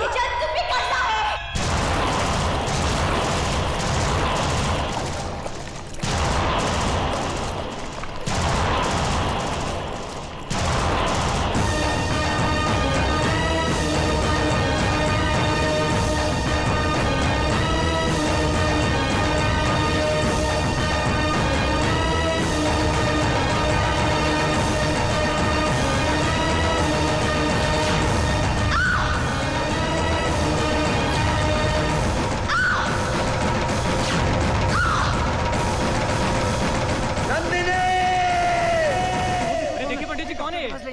ये जंग तुम भी करना है।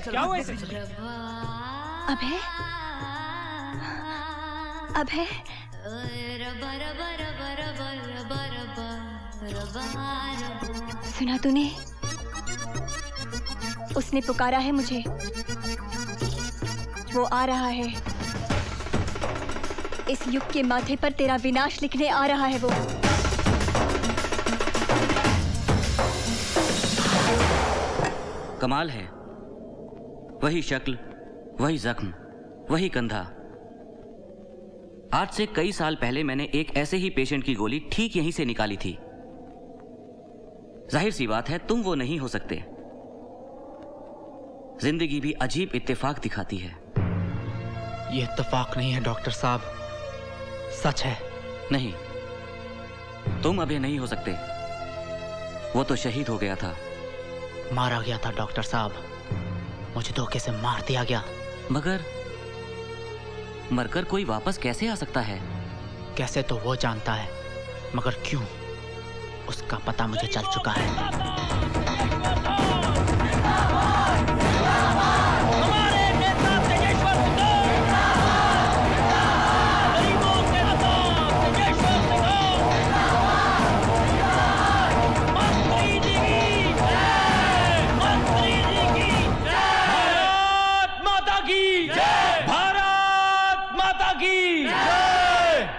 क्या हुआ इसे? अभय, अभय, सुना तूने? उसने पुकारा है मुझे, वो आ रहा है। इस युग के माथे पर तेरा विनाश लिखने आ रहा है वो। कमाल है, वही शक्ल, वही जख्म, वही कंधा। आज से कई साल पहले मैंने एक ऐसे ही पेशेंट की गोली ठीक यहीं से निकाली थी। जाहिर सी बात है तुम वो नहीं हो सकते। जिंदगी भी अजीब इत्तेफाक दिखाती है। ये इत्तेफाक नहीं है डॉक्टर साहब, सच है। नहीं, तुम अभी नहीं हो सकते। वो तो शहीद हो गया था। मारा गया था डॉक्टर साहब, मुझे धोखे से मार दिया गया। मगर मरकर कोई वापस कैसे आ सकता है? कैसे तो वो जानता है, मगर क्यों, उसका पता मुझे चल चुका है।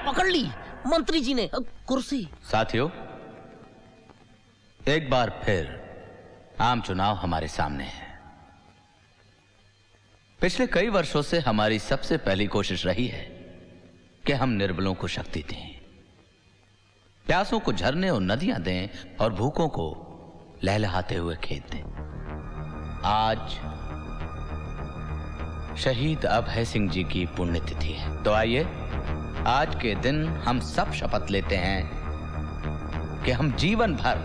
पकड़ ली मंत्री जी ने कुर्सी। साथियों, एक बार फिर आम चुनाव हमारे सामने है। पिछले कई वर्षों से हमारी सबसे पहली कोशिश रही है कि हम निर्बलों को शक्ति दें, प्यासों को झरने और नदियां दें और भूखों को लहलहाते हुए खेत दें। आज शहीद अभय सिंह जी की पुण्यतिथि है, तो आइए आज के दिन हम सब शपथ लेते हैं कि हम जीवन भर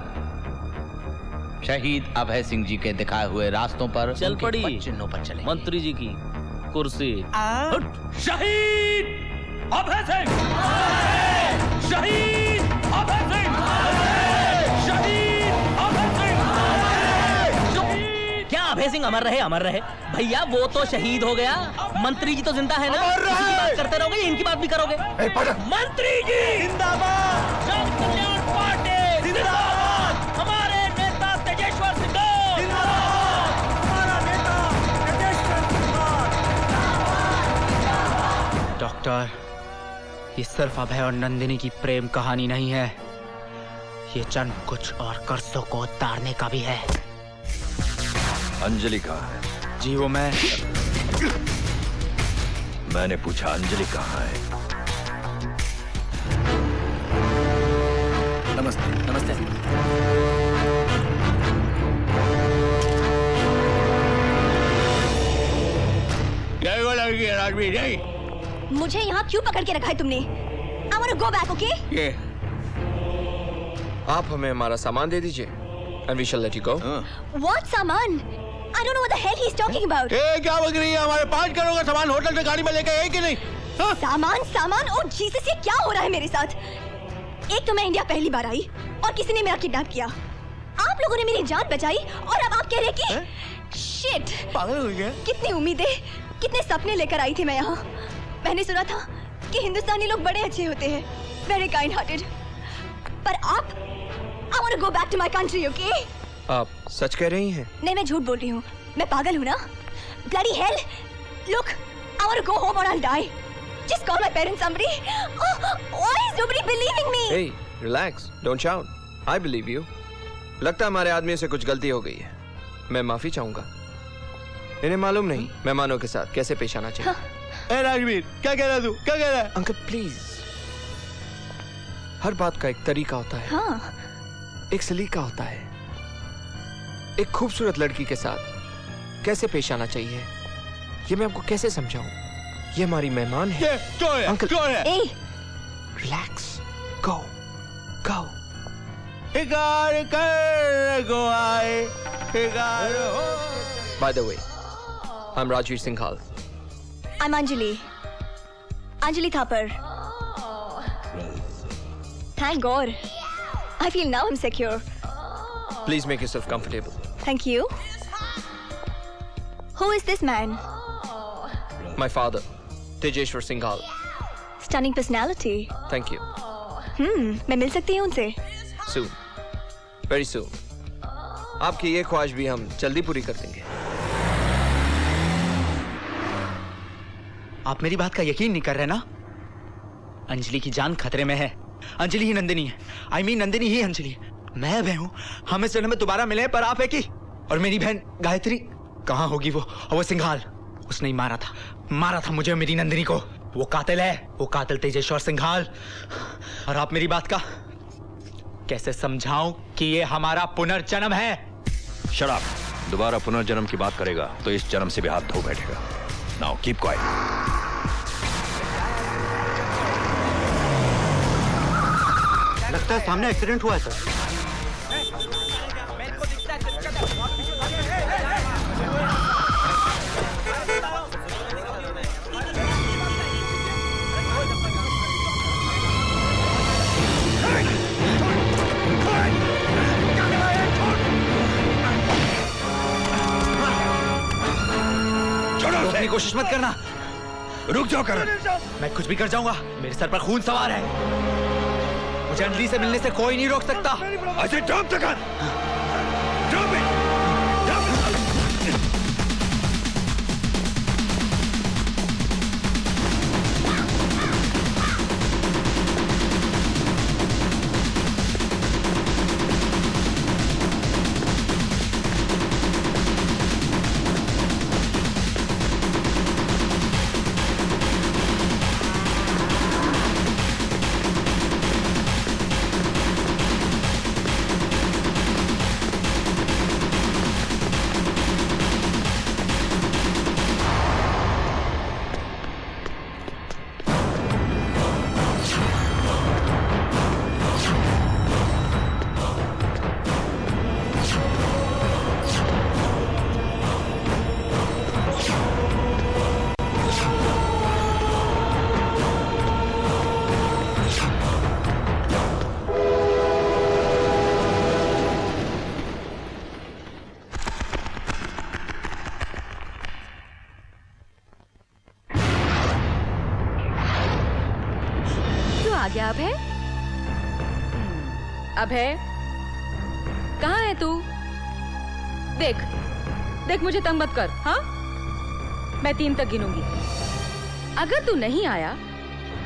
शहीद अभय सिंह जी के दिखाए हुए रास्तों पर, चल पड़ी चिन्हों पर चलेंगे। मंत्री जी की कुर्सी। शहीद अभय सिंह, शहीद अभय सिंह, शहीद अभय सिंह, शहीद। क्या अभय सिंह अमर रहे? अमर रहे भैया, वो तो शहीद हो गया। मंत्री जी तो जिंदा है ना, इसकी बात करते रहोगे, इनकी बात भी करोगे। मंत्री जी जिंदाबाद, जन कल्याण पार्टी जिंदाबाद, हमारे नेता तेजेश्वर सिंह जिंदाबाद, हमारा नेता तेजेश्वर सिंह। डॉक्टर, ये सिर्फ अभय और नंदिनी की प्रेम कहानी नहीं है, ये जन्म कुछ और कर्जों को उतारने का भी है। अंजलि कहाँ है? जी वो मैंने पूछा अंजलि कहाँ है? नमस्ते। नमस्ते। मुझे यहाँ क्यों पकड़ के रखा है तुमने? I want to go back, okay? ये आप हमें हमारा सामान दे दीजिए and we shall let you go. What सामान? I don't know what the hell he's talking about. क्या बोल रही है? हमारे 5 करोड़ का सामान होटल से गाड़ी में लेके आए कि नहीं? सामान सामान, ओ जीसस, ये क्या हो रहा है मेरे साथ? एक तो मैं इंडिया पहली बार आई और किसी ने मेरा किडनैप किया। आप लोगों ने मेरी जान बचाई और अब आप कह रहे कि शिट, पागल हो गया? कितनी उम्मीदें, कितने सपने लेकर आई थी मैं यहाँ। मैंने सुना था कि हिंदुस्तानी लोग बड़े अच्छे होते हैं, वेरी काइंड हार्टेड। पर आप, I want to go back to my country, okay? आप सच कह रही हैं? नहीं, मैं झूठ बोल रही हूँ। मैं पागल हूँ ना? Bloody hell! Look, I want to go home or I'll die. Just call my parents, somebody. Oh, why is nobody believing me? Hey, relax, don't shout. I believe you. लगता है हमारे आदमी से कुछ गलती हो गई है। मैं माफी चाहूंगा। इन्हें मालूम नहीं मेहमानों के साथ कैसे पेश आना चाहिए। ए राजवीर, क्या कह रहा तू? क्या कह रहा है? अंकल प्लीज, हर बात का एक तरीका होता है। हाँ, एक सलीका होता है। एक खूबसूरत लड़की के साथ कैसे पेश आना चाहिए, ये मैं आपको कैसे समझाऊं? ये हमारी मेहमान है। कौन है? अंकल कौन है? ए, रिलैक्स, गो गो। शिकार कर को आए, शिकार हो। By the way, I am Rajveer Singhal. I'm Anjali. Anjali Thapar. Thank God. I feel now I'm secure. Please make yourself comfortable. Thank you. Who is this man? My father, Tejeshwar Singhal. Stunning personality. Thank you. मैं मिल सकती हूँ उनसे? Soon. Very soon. आपकी ये ख्वाहिश भी हम जल्दी पूरी कर देंगे। आप मेरी बात का यकीन नहीं कर रहे ना? अंजलि की जान खतरे में है। अंजलि ही नंदिनी है। I mean नंदिनी ही अंजलि है। मैं वह हूँ, हम इस जन्म में दोबारा मिले पर आप है कि? और मेरी बहन गायत्री कहाँ होगी वो? और वो सिंघाल, उसने ही मारा था मुझे, मेरी नंदिनी को। वो कातिल है, वो कातिल तेजेश्वर सिंघाल। और आप मेरी बात का कैसे समझाऊं कि ये हमारा पुनर्जन्म है? शराब दोबारा पुनर्जन्म की बात करेगा तो इस जन्म से भी हाथ धो बैठेगा। Now keep quiet. लगता है सामने एक्सीडेंट हुआ है सर। रोकने की कोशिश मत करना। रुक जाओ करण। मैं कुछ भी कर जाऊंगा, मेरे सर पर खून सवार है। मुझे अंजलि से मिलने से कोई नहीं रोक सकता। Ajay drop the gun. Drop it. Abhay, Abhay कहाँ है तू? देख देख मुझे तंग मत कर। हाँ, मैं 3 तक गिनूंगी। अगर तू नहीं आया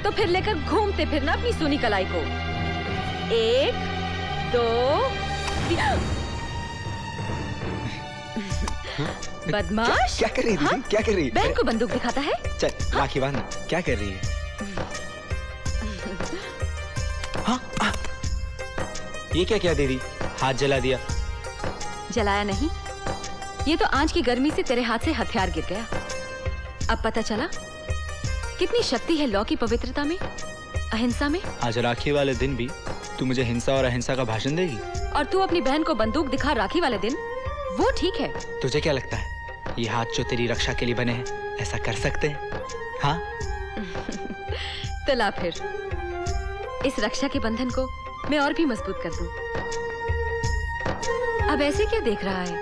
तो फिर लेकर घूमते फिरना अपनी सुनी कलाई को। 1 2 3। बदमाश, क्या कर रही है? क्या कर रही है? बहन को बंदूक दिखाता है। चल राखी बांध। क्या कर रही है? हाँ, ये क्या दीदी? हाथ जला दिया। जलाया नहीं, ये तो आंच की गर्मी से तेरे हाथ से हथियार गिर गया। अब पता चला कितनी शक्ति है लौ की पवित्रता में, अहिंसा में। आज राखी वाले दिन भी तू मुझे हिंसा और अहिंसा का भाषण देगी? और तू अपनी बहन को बंदूक दिखा राखी वाले दिन, वो ठीक है। तुझे क्या लगता है ये हाथ जो तेरी रक्षा के लिए बने हैं ऐसा कर सकते हैं? हाँ? तो ला फिर इस रक्षा के बंधन को मैं और भी मजबूत कर दूं। अब ऐसे क्या देख रहा है?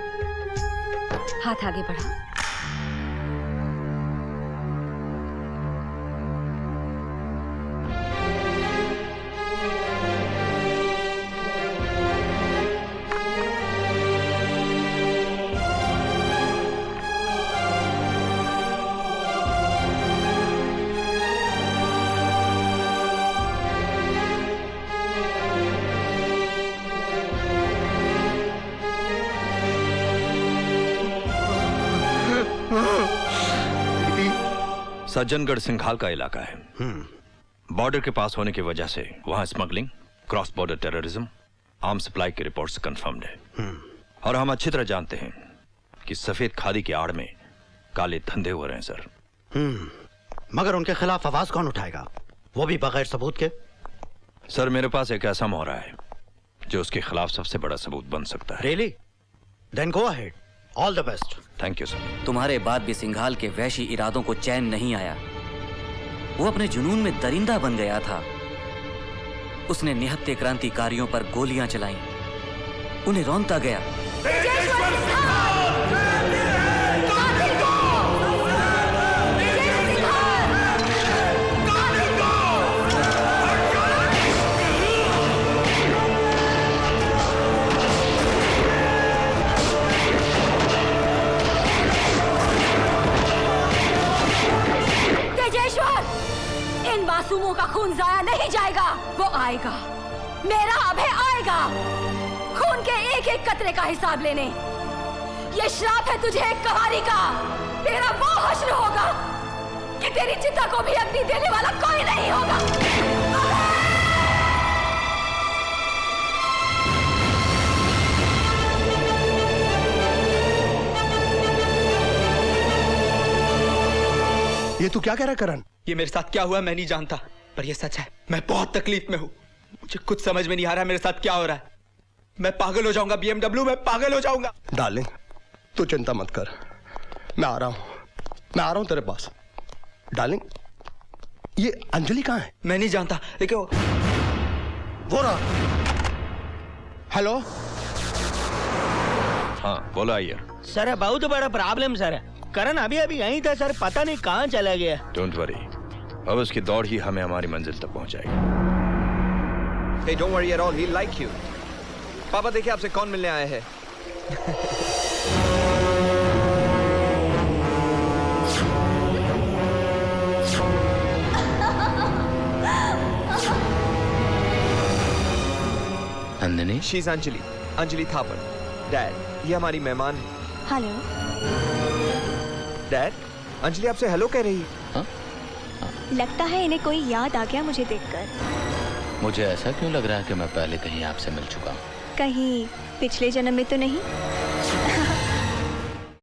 हाथ आगे बढ़ा। सज्जनगढ़ सिंघाल का इलाका है। बॉर्डर के पास होने की वजह से वहां smuggling, cross border terrorism, arm supply की रिपोर्ट्स कंफर्म्ड है। और हम अच्छी तरह जानते हैं कि सफेद खादी की आड़ में काले धंधे हो रहे हैं सर। मगर उनके खिलाफ आवाज कौन उठाएगा, वो भी बगैर सबूत के? सर मेरे पास एक ऐसा मोहरा है जो उसके खिलाफ सबसे बड़ा सबूत बन सकता है। Really? Then go ahead, all the best. Thank you sir. तुम्हारे बाद भी सिंघाल के वैशी इरादों को चैन नहीं आया। वो अपने जुनून में दरिंदा बन गया था। उसने निहत्थे क्रांतिकारियों पर गोलियां चलाई, उन्हें रौंदता गया। इन मासूमों का खून जाया नहीं जाएगा, वो आएगा, मेरा अभय आएगा, खून के एक एक कतरे का हिसाब लेने। ये श्राप है तुझे एक कहानी का। तेरा वो हश्र होगा कि तेरी चिता को भी अग्नि देने वाला कोई नहीं होगा। ये तू क्या कह रहा है करण? ये मेरे साथ क्या हुआ मैं नहीं जानता, पर ये सच है, मैं बहुत तकलीफ में हूँ। मुझे कुछ समझ में नहीं आ रहा है मेरे साथ क्या हो रहा है। मैं पागल हो जाऊंगा BMW, मैं पागल हो जाऊंगा। डार्लिंग तू चिंता मत कर, मैं आ रहा हूं तेरे पास। डार्लिंग ये अंजलि कहाँ है? मैं नहीं जानता, लेकिन वो रहा। हेलो हाँ बोला आइए। सर बहुत बड़ा प्रॉब्लम सर। करण अभी अभी यहीं था सर, पता नहीं कहाँ चला गया। डोंट वरी, अब उसकी दौड़ ही हमें हमारी मंजिल तक पहुंचाएगी। Hey, don't worry at all. He'll like you. पापा देखिए आपसे कौन मिलने आया है। नंदिनी? She's अंजलि थापर। डैड ये हमारी मेहमान है। हेलो डैड, अंजलि आपसे हेलो कह रही है। हाँ? लगता है इन्हें कोई याद आ गया मुझे देखकर। मुझे ऐसा क्यों लग रहा है कि मैं पहले कहीं आपसे मिल चुका हूँ? कहीं पिछले जन्म में तो नहीं?